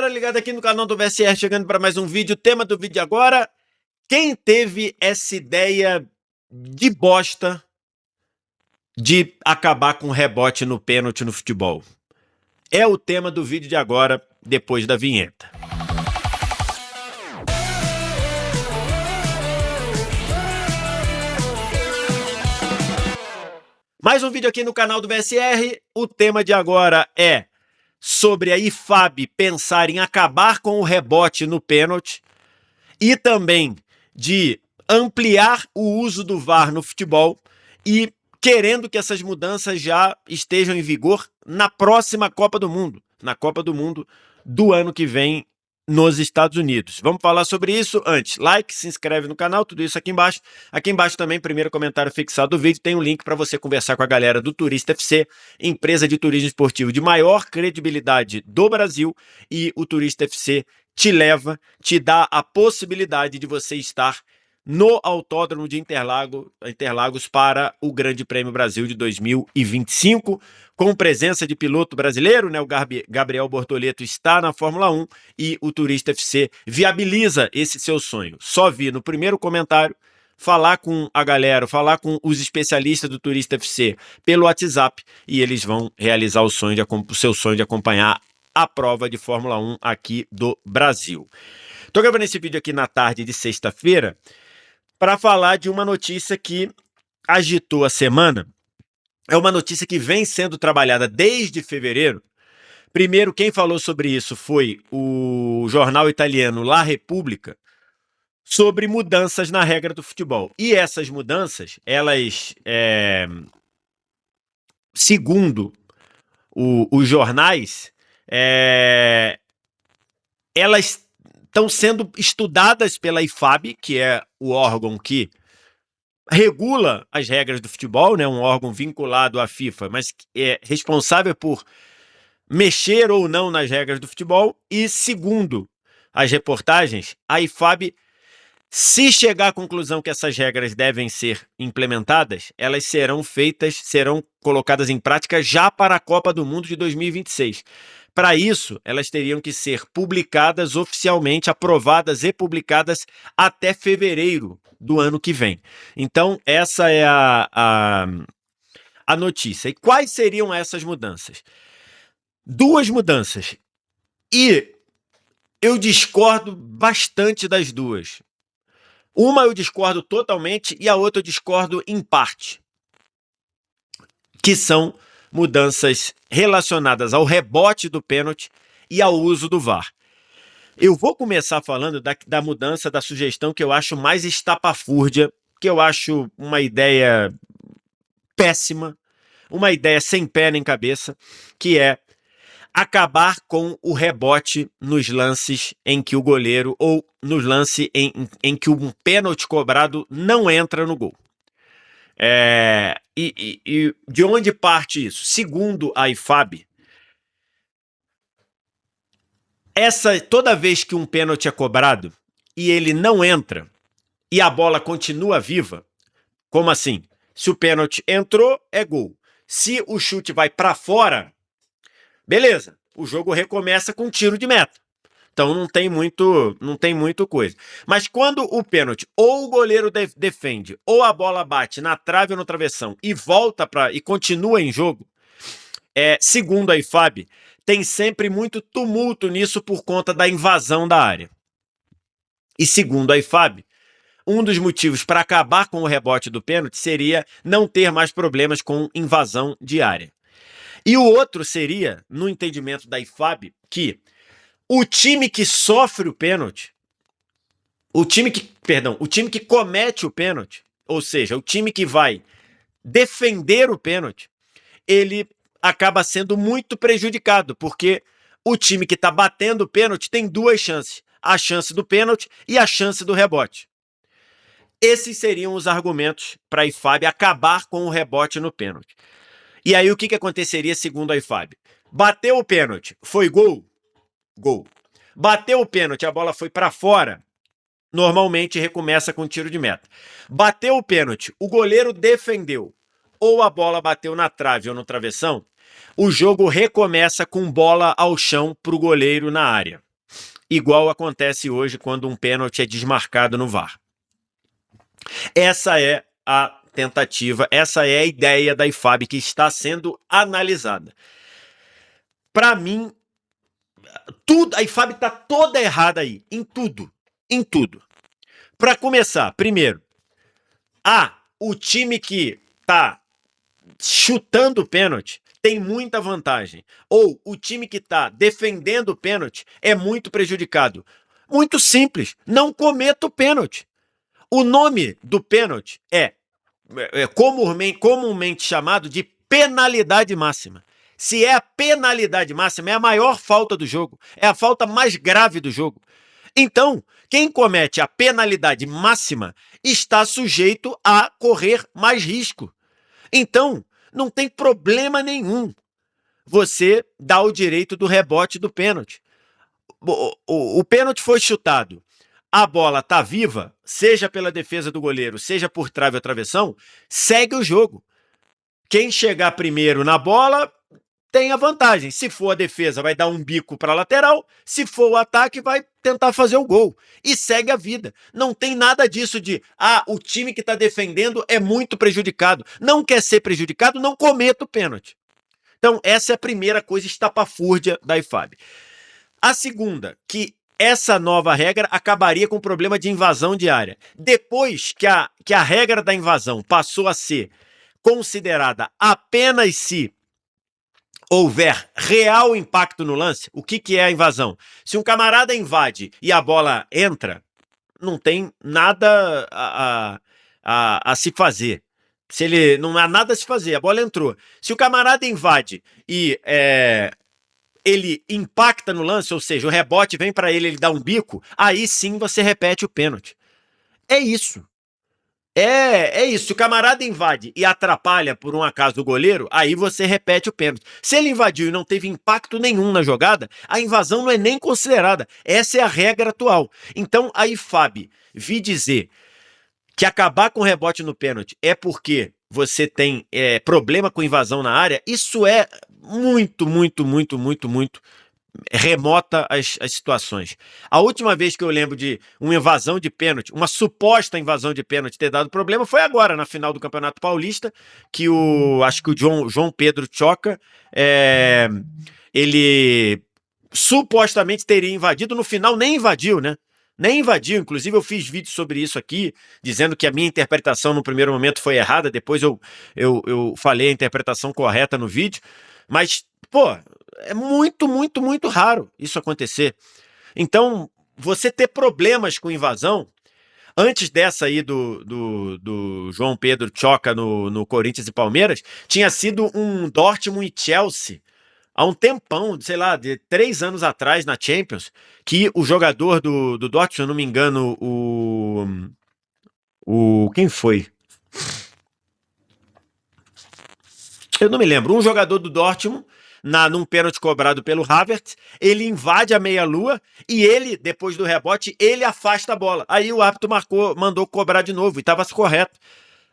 galera ligada aqui no canal do VSR, chegando para mais um vídeo. O tema do vídeo agora: quem teve essa ideia de bosta de acabar com rebote no pênalti no futebol? É o tema do vídeo de agora, depois da vinheta. Mais um vídeo aqui no canal do VSR. O tema de agora é sobre a IFAB pensar em acabar com o rebote no pênalti e também de ampliar o uso do VAR no futebol e querendo que essas mudanças já estejam em vigor na próxima Copa do Mundo, na Copa do Mundo do ano que vem nos Estados Unidos. Vamos falar sobre isso antes. Like, se inscreve no canal, tudo isso aqui embaixo. Aqui embaixo também, primeiro comentário fixado do vídeo, tem um link para você conversar com a galera do Turista FC, empresa de turismo esportivo de maior credibilidade do Brasil, e o Turista FC te leva, te dá a possibilidade de você estar no Autódromo de Interlagos para o Grande Prêmio Brasil de 2025, com presença de piloto brasileiro, né? O Gabriel Bortoleto está na Fórmula 1 e o Turista FC viabiliza esse seu sonho. Só vi no primeiro comentário, falar com a galera, falar com os especialistas do Turista FC pelo WhatsApp e eles vão realizar o seu sonho de acompanhar a prova de Fórmula 1 aqui do Brasil. Estou gravando esse vídeo aqui na tarde de sexta-feira para falar de uma notícia que agitou a semana. É uma notícia que vem sendo trabalhada desde fevereiro. Primeiro, quem falou sobre isso foi o jornal italiano La Repubblica, sobre mudanças na regra do futebol. E essas mudanças, elas, segundo os jornais, elas estão sendo estudadas pela IFAB, que é o órgão que regula as regras do futebol, né? Um órgão vinculado à FIFA, mas é responsável por mexer ou não nas regras do futebol. E segundo as reportagens, a IFAB, se chegar à conclusão que essas regras devem ser implementadas, elas serão colocadas em prática já para a Copa do Mundo de 2026. Para isso, elas teriam que ser publicadas oficialmente, aprovadas e publicadas até fevereiro do ano que vem. Então, essa é a notícia. E quais seriam essas mudanças? Duas mudanças. E eu discordo bastante das duas. Uma eu discordo totalmente e a outra eu discordo em parte. Que são mudanças relacionadas ao rebote do pênalti e ao uso do VAR. Eu vou começar falando da mudança, da sugestão que eu acho mais estapafúrdia, que eu acho uma ideia péssima, uma ideia sem pé nem cabeça, que é acabar com o rebote nos lances em que o goleiro, ou nos lances em que um pênalti cobrado não entra no gol. E de onde parte isso? Segundo a IFAB, toda vez que um pênalti é cobrado e ele não entra e a bola continua viva, como assim? Se o pênalti entrou, é gol. Se o chute vai para fora, beleza, o jogo recomeça com tiro de meta. Então não tem muito coisa. Mas quando o pênalti ou o goleiro defende ou a bola bate na trave ou no travessão e volta e continua em jogo, segundo a IFAB, tem sempre muito tumulto nisso por conta da invasão da área. E segundo a IFAB, um dos motivos para acabar com o rebote do pênalti seria não ter mais problemas com invasão de área. E o outro seria, no entendimento da IFAB, que o time que sofre o pênalti, o time que comete o pênalti, ou seja, o time que vai defender o pênalti, ele acaba sendo muito prejudicado, porque o time que está batendo o pênalti tem duas chances, a chance do pênalti e a chance do rebote. Esses seriam os argumentos para a IFAB acabar com o rebote no pênalti. E aí o que aconteceria segundo a IFAB? Bateu o pênalti, foi gol? Gol. Bateu o pênalti, a bola foi para fora, normalmente recomeça com tiro de meta. Bateu o pênalti, o goleiro defendeu, ou a bola bateu na trave ou no travessão, o jogo recomeça com bola ao chão para o goleiro na área. igual acontece hoje quando um pênalti é desmarcado no VAR. Essa é a tentativa, essa é a ideia da IFAB que está sendo analisada. Para mim, tudo, a IFAB está toda errada aí, em tudo, em tudo. Para começar, primeiro, o time que está chutando o pênalti tem muita vantagem, ou o time que está defendendo o pênalti é muito prejudicado. Muito simples, não cometa o pênalti. O nome do pênalti é comumente chamado de penalidade máxima. Se é a penalidade máxima, é a maior falta do jogo, é a falta mais grave do jogo. Então, quem comete a penalidade máxima está sujeito a correr mais risco. Então, não tem problema nenhum você dar o direito do rebote do pênalti. O pênalti foi chutado, a bola está viva, seja pela defesa do goleiro, seja por trave ou travessão, segue o jogo. Quem chegar primeiro na bola tem a vantagem. Se for a defesa, vai dar um bico para a lateral. Se for o ataque, vai tentar fazer o gol. E segue a vida. Não tem nada disso de, o time que está defendendo é muito prejudicado. Não quer ser prejudicado, não cometa o pênalti. Então, essa é a primeira coisa estapafúrdia da IFAB. A segunda, que essa nova regra acabaria com o problema de invasão de área. Depois que a regra da invasão passou a ser considerada apenas se houver real impacto no lance, o que é a invasão? Se um camarada invade e a bola entra, não tem nada a se fazer. Se ele não há nada a se fazer, a bola entrou. Se o camarada invade e ele impacta no lance, ou seja, o rebote vem para ele dá um bico, aí sim você repete o pênalti. É isso. É isso. Se o camarada invade e atrapalha por um acaso o goleiro, aí você repete o pênalti. Se ele invadiu e não teve impacto nenhum na jogada, a invasão não é nem considerada. Essa é a regra atual. Então a IFAB vi dizer que acabar com o rebote no pênalti é porque você tem problema com invasão na área, isso é muito remota as situações. A última vez que eu lembro de uma invasão de pênalti, uma suposta invasão de pênalti ter dado problema, foi agora, na final do Campeonato Paulista, que acho que o João Pedro Choca, ele supostamente teria invadido, no final nem invadiu, né? Nem invadiu, inclusive eu fiz vídeo sobre isso aqui, dizendo que a minha interpretação no primeiro momento foi errada, depois eu falei a interpretação correta no vídeo, mas, pô, é muito raro isso acontecer. Então, você ter problemas com invasão, antes dessa aí do João Pedro Choca no Corinthians e Palmeiras, tinha sido um Dortmund e Chelsea, há um tempão, sei lá, de 3 anos atrás na Champions, que o jogador do Dortmund, se eu não me engano, quem foi? Eu não me lembro. Um jogador do Dortmund, num pênalti cobrado pelo Havertz, ele invade a meia-lua e ele, depois do rebote, ele afasta a bola. Aí o árbitro mandou cobrar de novo e estava correto.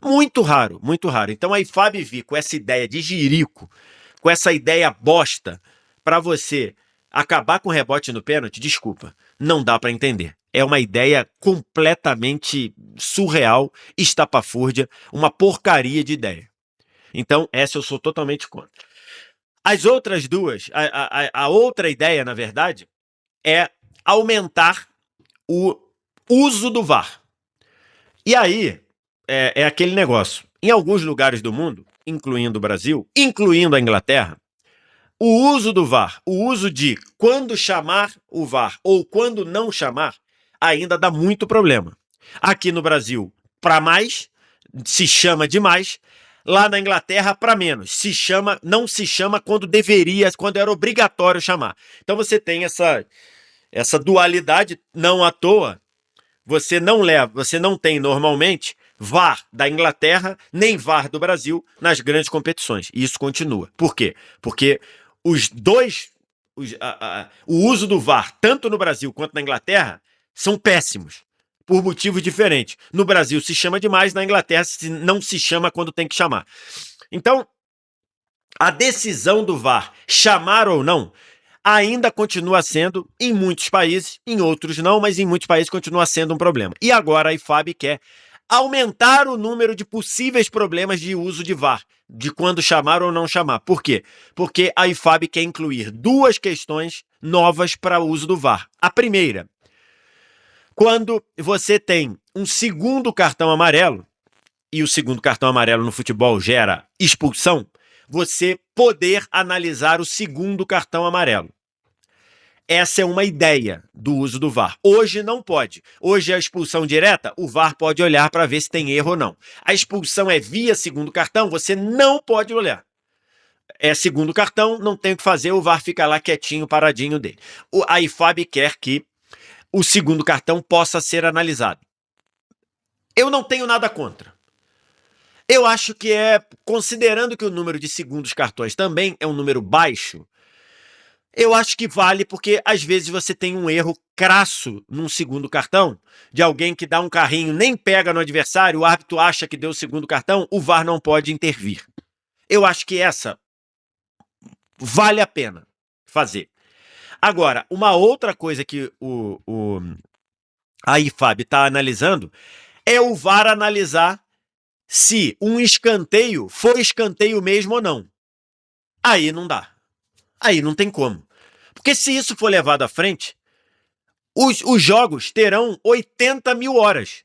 Muito raro, muito raro. Então a IFAB vi com essa ideia de jirico, com essa ideia bosta, para você acabar com o rebote no pênalti, desculpa, não dá para entender. É uma ideia completamente surreal, estapafúrdia, uma porcaria de ideia. Então, essa eu sou totalmente contra. As outras duas, a outra ideia, na verdade, é aumentar o uso do VAR. E aí, é aquele negócio. Em alguns lugares do mundo, incluindo o Brasil, incluindo a Inglaterra, o uso do VAR, o uso de quando chamar o VAR ou quando não chamar, ainda dá muito problema. Aqui no Brasil, para mais, se chama demais. Lá na Inglaterra, para menos. Não se chama quando deveria, quando era obrigatório chamar. Então você tem essa dualidade, não à toa. Você não tem normalmente VAR da Inglaterra, nem VAR do Brasil nas grandes competições. E isso continua. Por quê? Porque os dois, o uso do VAR, tanto no Brasil quanto na Inglaterra, são péssimos. Por motivos diferentes. No Brasil se chama demais, na Inglaterra não se chama quando tem que chamar. Então, a decisão do VAR, chamar ou não, ainda continua sendo, em muitos países, em outros não, mas em muitos países continua sendo um problema. E agora a IFAB quer aumentar o número de possíveis problemas de uso de VAR, de quando chamar ou não chamar. Por quê? Porque a IFAB quer incluir duas questões novas para o uso do VAR. A primeira, quando você tem um segundo cartão amarelo, e o segundo cartão amarelo no futebol gera expulsão, você poder analisar o segundo cartão amarelo. Essa é uma ideia do uso do VAR. Hoje não pode. Hoje é a expulsão direta, o VAR pode olhar para ver se tem erro ou não. A expulsão é via segundo cartão, você não pode olhar. É segundo cartão, não tem o que fazer, o VAR fica lá quietinho, paradinho dele. A IFAB quer que o segundo cartão possa ser analisado. Eu não tenho nada contra. Eu acho que considerando que o número de segundos cartões também é um número baixo, eu acho que vale porque às vezes você tem um erro crasso num segundo cartão, de alguém que dá um carrinho, nem pega no adversário, o árbitro acha que deu o segundo cartão, o VAR não pode intervir. Eu acho que essa vale a pena fazer. Agora, uma outra coisa que a IFAB está analisando é o VAR analisar se um escanteio foi escanteio mesmo ou não. Aí não dá. Aí não tem como. Porque se isso for levado à frente, os jogos terão 80 mil horas.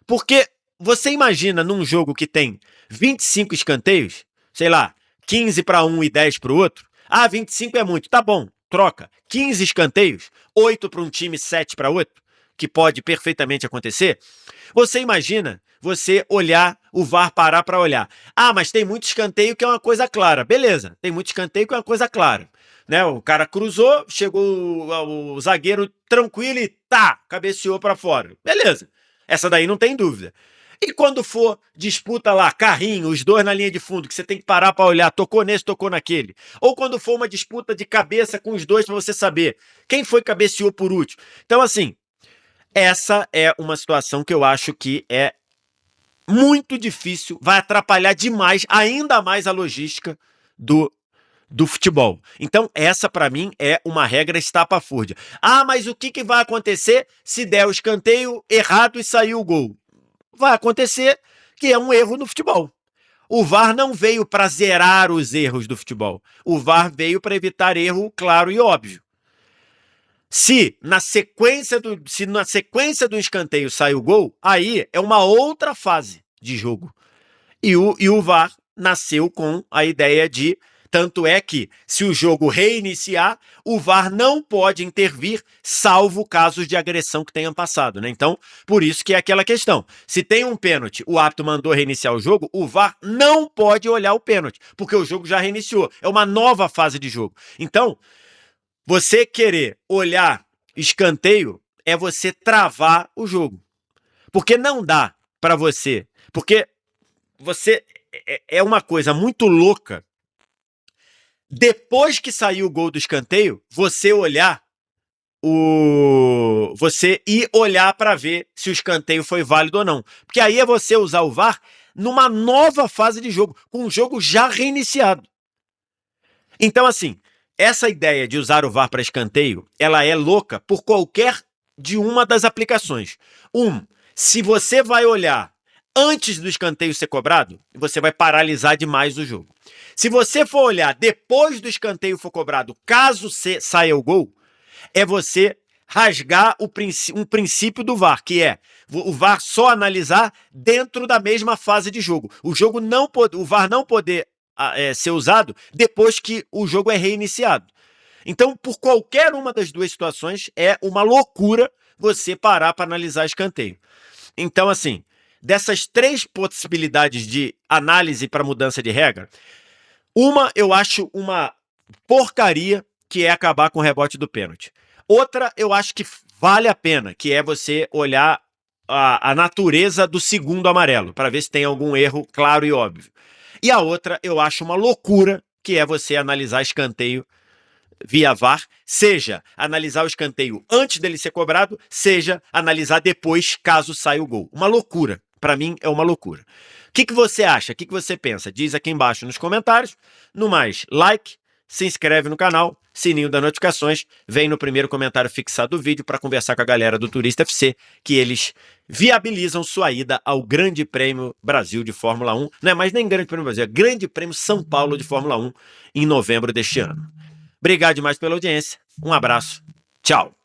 Porque você imagina num jogo que tem 25 escanteios, sei lá, 15 para um e 10 para o outro. Ah, 25 é muito. Tá bom, troca. 15 escanteios, 8 para um time, 7 para outro, que pode perfeitamente acontecer. Você imagina você olhar, o VAR parar para olhar. Ah, mas tem muito escanteio que é uma coisa clara. Beleza, tem muito escanteio que é uma coisa clara. Né? O cara cruzou, chegou o zagueiro tranquilo e cabeceou para fora. Beleza, essa daí não tem dúvida. E quando for disputa lá, carrinho, os dois na linha de fundo, que você tem que parar para olhar, tocou nesse, tocou naquele. Ou quando for uma disputa de cabeça com os dois para você saber quem foi que cabeceou por último. Então, assim, essa é uma situação que eu acho que é muito difícil, vai atrapalhar demais, ainda mais a logística do futebol. Então, essa para mim é uma regra estapafúrdia. Ah, mas o que vai acontecer se der o escanteio errado e sair o gol? Vai acontecer que é um erro no futebol. O VAR não veio para zerar os erros do futebol. O VAR veio para evitar erro claro e óbvio. Se na sequência do escanteio sai o gol, aí é uma outra fase de jogo. E o VAR nasceu com a ideia de, tanto é que, se o jogo reiniciar, o VAR não pode intervir, salvo casos de agressão que tenham passado, né? Então, por isso que é aquela questão. Se tem um pênalti, o árbitro mandou reiniciar o jogo, o VAR não pode olhar o pênalti, porque o jogo já reiniciou. É uma nova fase de jogo. Então, você querer olhar escanteio é você travar o jogo. Porque não dá para você. Porque você é uma coisa muito louca. Depois que saiu o gol do escanteio, você ir olhar para ver se o escanteio foi válido ou não. Porque aí é você usar o VAR numa nova fase de jogo, com o jogo já reiniciado. Então, assim, essa ideia de usar o VAR para escanteio, ela é louca por qualquer de uma das aplicações. Se você vai olhar antes do escanteio ser cobrado, você vai paralisar demais o jogo. Se você for olhar depois do escanteio for cobrado, caso saia o gol, é você rasgar um princípio do VAR, que é o VAR só analisar dentro da mesma fase de jogo. O VAR não poder ser usado depois que o jogo é reiniciado. Então, por qualquer uma das duas situações, é uma loucura você parar para analisar escanteio. Então, assim, dessas 3 possibilidades de análise para mudança de regra, uma eu acho uma porcaria, que é acabar com o rebote do pênalti. Outra eu acho que vale a pena, que é você olhar a natureza do segundo amarelo, para ver se tem algum erro claro e óbvio. E a outra eu acho uma loucura, que é você analisar escanteio via VAR, seja analisar o escanteio antes dele ser cobrado, seja analisar depois, caso saia o gol. Uma loucura. Para mim, é uma loucura. O que você acha? O que você pensa? Diz aqui embaixo nos comentários. No mais, like, se inscreve no canal, sininho das notificações, vem no primeiro comentário fixado do vídeo para conversar com a galera do Turista FC, que eles viabilizam sua ida ao Grande Prêmio Brasil de Fórmula 1. Não é mais nem Grande Prêmio Brasil, é Grande Prêmio São Paulo de Fórmula 1 em novembro deste ano. Obrigado demais pela audiência, um abraço, tchau!